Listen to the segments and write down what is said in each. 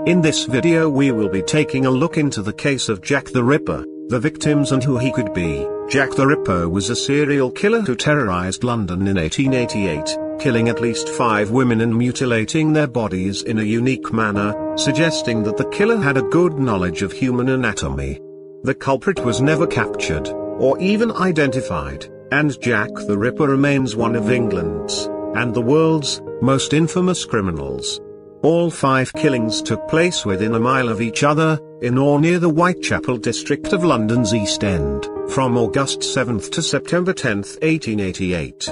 In this video we will be taking a look into the case of Jack the Ripper, the victims and who he could be. Jack the Ripper was a serial killer who terrorized London in 1888, killing at least 5 women and mutilating their bodies in a unique manner, suggesting that the killer had a good knowledge of human anatomy. The culprit was never captured, or even identified, and Jack the Ripper remains one of England's, and the world's, most infamous criminals. All 5 killings took place within a mile of each other, in or near the Whitechapel district of London's East End, from August 7 to September 10, 1888.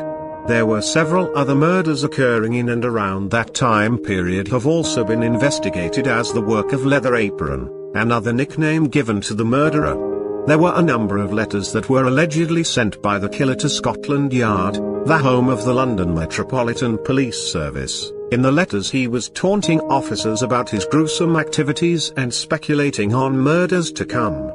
There were several other murders occurring in and around that time period have also been investigated as the work of Leather Apron, another nickname given to the murderer. There were a number of letters that were allegedly sent by the killer to Scotland Yard, the home of the London Metropolitan Police Service. In the letters he was taunting officers about his gruesome activities and speculating on murders to come.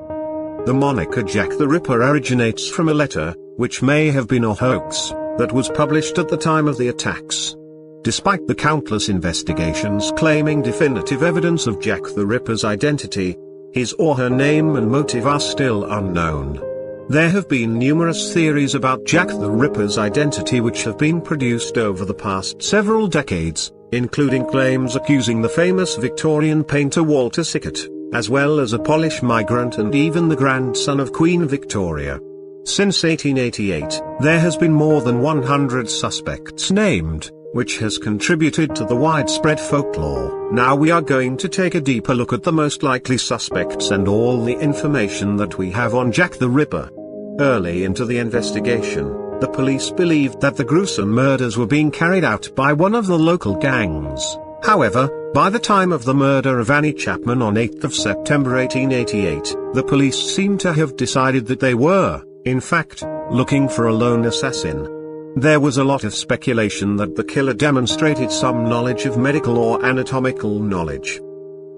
The moniker Jack the Ripper originates from a letter, which may have been a hoax, that was published at the time of the attacks. Despite the countless investigations claiming definitive evidence of Jack the Ripper's identity, his or her name and motive are still unknown. There have been numerous theories about Jack the Ripper's identity which have been produced over the past several decades, including claims accusing the famous Victorian painter Walter Sickert, as well as a Polish migrant and even the grandson of Queen Victoria. Since 1888, there has been more than 100 suspects named, which has contributed to the widespread folklore. Now we are going to take a deeper look at the most likely suspects and all the information that we have on Jack the Ripper. Early into the investigation, the police believed that the gruesome murders were being carried out by one of the local gangs. However, by the time of the murder of Annie Chapman on 8 September 1888, the police seemed to have decided that they were, in fact, looking for a lone assassin. There was a lot of speculation that the killer demonstrated some knowledge of medical or anatomical knowledge.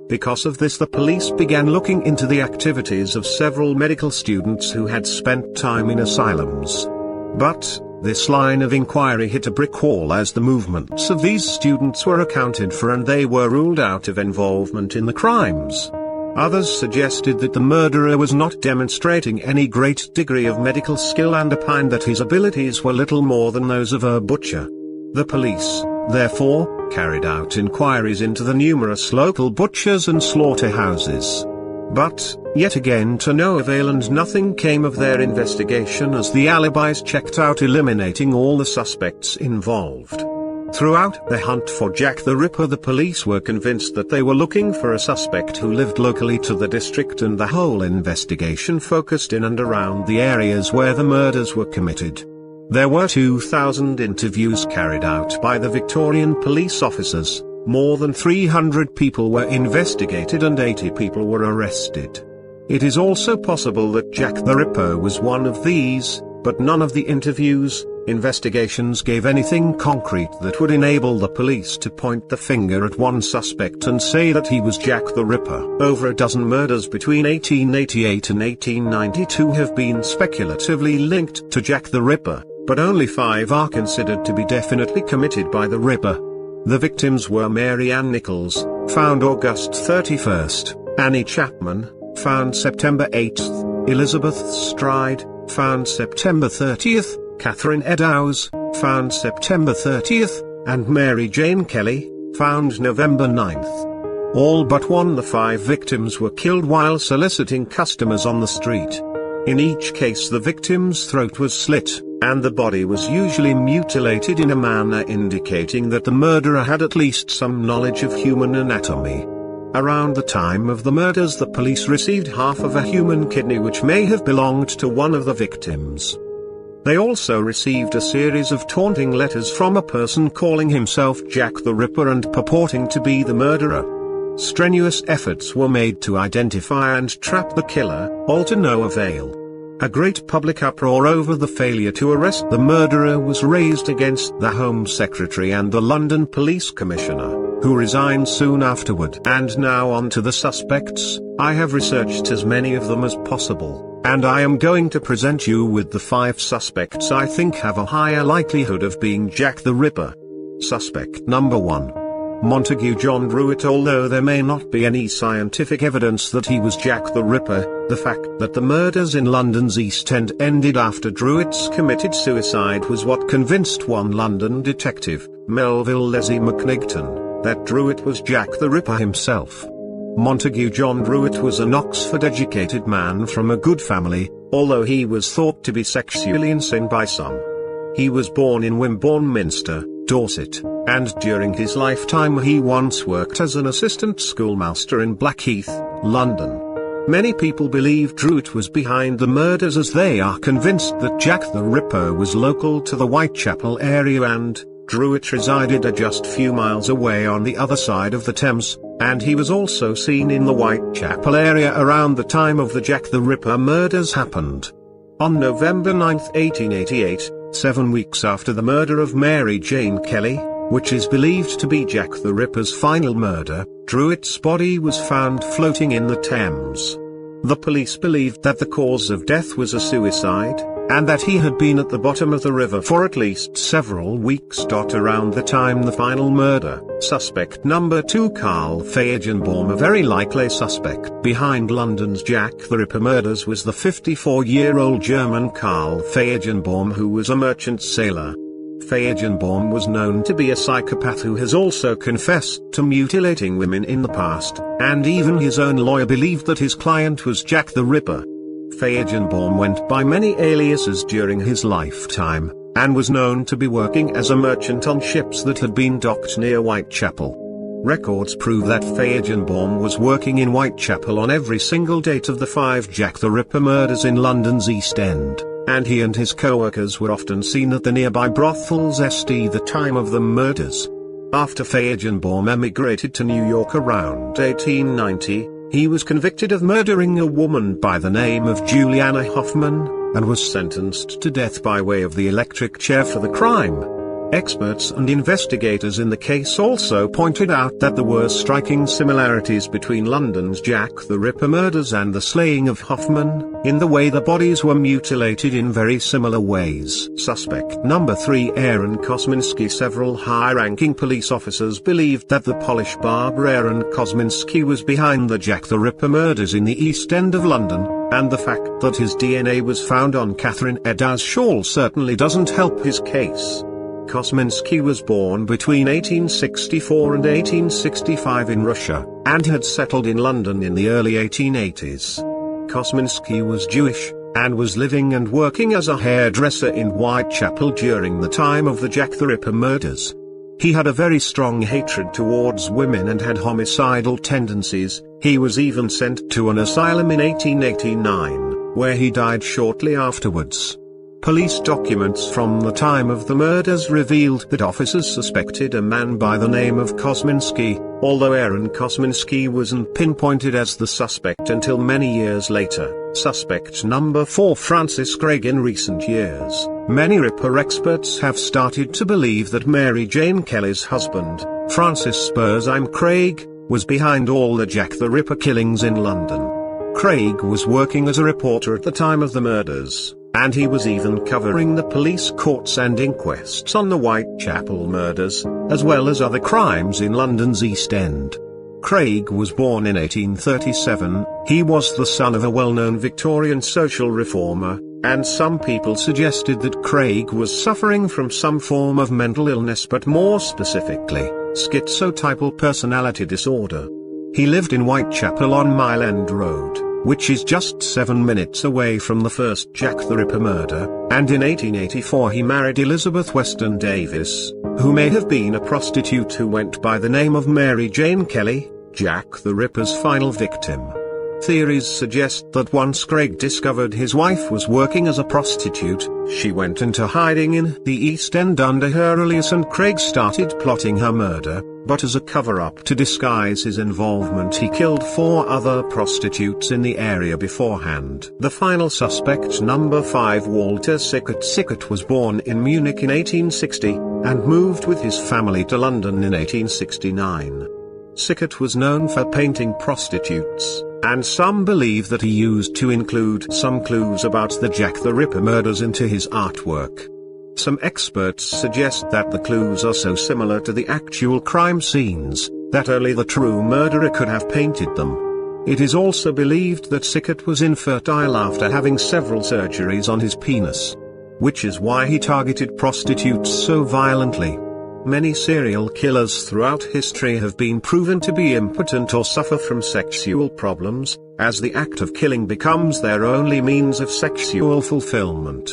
Because of this, the police began looking into the activities of several medical students who had spent time in asylums. But this line of inquiry hit a brick wall as the movements of these students were accounted for and they were ruled out of involvement in the crimes. Others suggested that the murderer was not demonstrating any great degree of medical skill and opined that his abilities were little more than those of a butcher. The police, therefore, carried out inquiries into the numerous local butchers and slaughterhouses. But, yet again to no avail, and nothing came of their investigation as the alibis checked out, eliminating all the suspects involved. Throughout the hunt for Jack the Ripper, the police were convinced that they were looking for a suspect who lived locally to the district, and the whole investigation focused in and around the areas where the murders were committed. There were 2,000 interviews carried out by the Victorian police officers, more than 300 people were investigated and 80 people were arrested. It is also possible that Jack the Ripper was one of these, but none of the investigations gave anything concrete that would enable the police to point the finger at one suspect and say that he was Jack the Ripper. Over a dozen murders between 1888 and 1892 have been speculatively linked to Jack the Ripper, but only 5 are considered to be definitely committed by the Ripper. The victims were Mary Ann Nichols, found August 31st, Annie Chapman, found September 8th, Elizabeth Stride, found September 30th, Catherine Eddowes, found September 30th, and Mary Jane Kelly, found November 9th. All but one of the 5 victims were killed while soliciting customers on the street. In each case the victim's throat was slit, and the body was usually mutilated in a manner indicating that the murderer had at least some knowledge of human anatomy. Around the time of the murders, the police received half of a human kidney which may have belonged to one of the victims. They also received a series of taunting letters from a person calling himself Jack the Ripper and purporting to be the murderer. Strenuous efforts were made to identify and trap the killer, all to no avail. A great public uproar over the failure to arrest the murderer was raised against the Home Secretary and the London Police Commissioner, who resigned soon afterward. And now on to the suspects. I have researched as many of them as possible, and I am going to present you with the 5 suspects I think have a higher likelihood of being Jack the Ripper. Suspect number 1. Montague John Druitt. Although there may not be any scientific evidence that he was Jack the Ripper, the fact that the murders in London's East End ended after Druitt's committed suicide was what convinced one London detective, Melville Leslie McNiggton, that Druitt was Jack the Ripper himself. Montague John Druitt was an Oxford-educated man from a good family, although he was thought to be sexually insane by some. He was born in Wimborne Minster, Dorset, and during his lifetime he once worked as an assistant schoolmaster in Blackheath, London. Many people believe Druitt was behind the murders, as they are convinced that Jack the Ripper was local to the Whitechapel area and Druitt resided a just few miles away on the other side of the Thames, and he was also seen in the Whitechapel area around the time of the Jack the Ripper murders happened. On November 9, 1888, 7 weeks after the murder of Mary Jane Kelly, which is believed to be Jack the Ripper's final murder, Druitt's body was found floating in the Thames. The police believed that the cause of death was a suicide, and that he had been at the bottom of the river for at least several weeks. Around the time the final murder, suspect number 2 Carl Feigenbaum, a very likely suspect behind London's Jack the Ripper murders, was the 54-year-old German Carl Feigenbaum, who was a merchant sailor. Feigenbaum was known to be a psychopath who has also confessed to mutilating women in the past, and even his own lawyer believed that his client was Jack the Ripper. Feigenbaum went by many aliases during his lifetime, and was known to be working as a merchant on ships that had been docked near Whitechapel. Records prove that Feigenbaum was working in Whitechapel on every single date of the 5 Jack the Ripper murders in London's East End, and he and his co-workers were often seen at the nearby brothels the time of the murders. After Feigenbaum emigrated to New York around 1890, he was convicted of murdering a woman by the name of Juliana Hoffman, and was sentenced to death by way of the electric chair for the crime. Experts and investigators in the case also pointed out that there were striking similarities between London's Jack the Ripper murders and the slaying of Hoffman, in the way the bodies were mutilated in very similar ways. Suspect number 3 Aaron Kosminski. Several high-ranking police officers believed that the Polish barber Aaron Kosminski was behind the Jack the Ripper murders in the East End of London, and the fact that his DNA was found on Catherine Eddowes' shawl certainly doesn't help his case. Kosminski was born between 1864 and 1865 in Russia, and had settled in London in the early 1880s. Kosminski was Jewish, and was living and working as a hairdresser in Whitechapel during the time of the Jack the Ripper murders. He had a very strong hatred towards women and had homicidal tendencies. He was even sent to an asylum in 1889, where he died shortly afterwards. Police documents from the time of the murders revealed that officers suspected a man by the name of Kosminski, although Aaron Kosminski wasn't pinpointed as the suspect until many years later. Suspect number 4 Francis Craig. In recent years, many Ripper experts have started to believe that Mary Jane Kelly's husband, Francis Spurzheim Craig, was behind all the Jack the Ripper killings in London. Craig was working as a reporter at the time of the murders, and he was even covering the police courts and inquests on the Whitechapel murders, as well as other crimes in London's East End. Craig was born in 1837, he was the son of a well-known Victorian social reformer, and some people suggested that Craig was suffering from some form of mental illness, but more specifically, schizotypal personality disorder. He lived in Whitechapel on Mile End Road, which is just 7 minutes away from the first Jack the Ripper murder, and in 1884 he married Elizabeth Weston Davis, who may have been a prostitute who went by the name of Mary Jane Kelly, Jack the Ripper's final victim. Theories suggest that once Craig discovered his wife was working as a prostitute, she went into hiding in the East End under her alias, and Craig started plotting her murder, but as a cover-up to disguise his involvement he killed 4 other prostitutes in the area beforehand. The final suspect number 5 Walter Sickert. Sickert was born in Munich in 1860, and moved with his family to London in 1869. Sickert was known for painting prostitutes, and some believe that he used to include some clues about the Jack the Ripper murders into his artwork. Some experts suggest that the clues are so similar to the actual crime scenes, that only the true murderer could have painted them. It is also believed that Sickert was infertile after having several surgeries on his penis, which is why he targeted prostitutes so violently. Many serial killers throughout history have been proven to be impotent or suffer from sexual problems, as the act of killing becomes their only means of sexual fulfillment.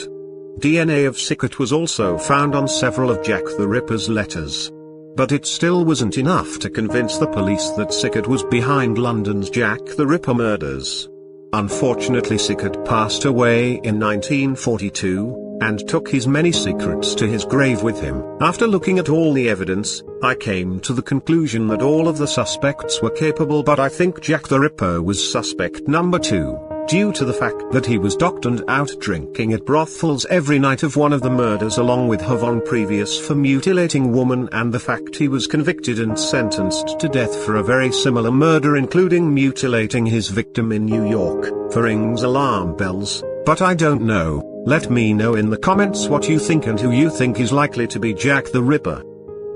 DNA of Sickert was also found on several of Jack the Ripper's letters. But it still wasn't enough to convince the police that Sickert was behind London's Jack the Ripper murders. Unfortunately, Sickert passed away in 1942, and took his many secrets to his grave with him. After looking at all the evidence, I came to the conclusion that all of the suspects were capable, but I think Jack the Ripper was suspect number 2. Due to the fact that he was docked and out drinking at brothels every night of one of the murders, along with Havon previous for mutilating woman, and the fact he was convicted and sentenced to death for a very similar murder including mutilating his victim in New York, rings alarm bells. But I don't know. Let me know in the comments what you think and who you think is likely to be Jack the Ripper.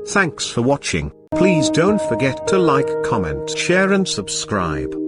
Thanks for watching. Please don't forget to like, comment, share and subscribe.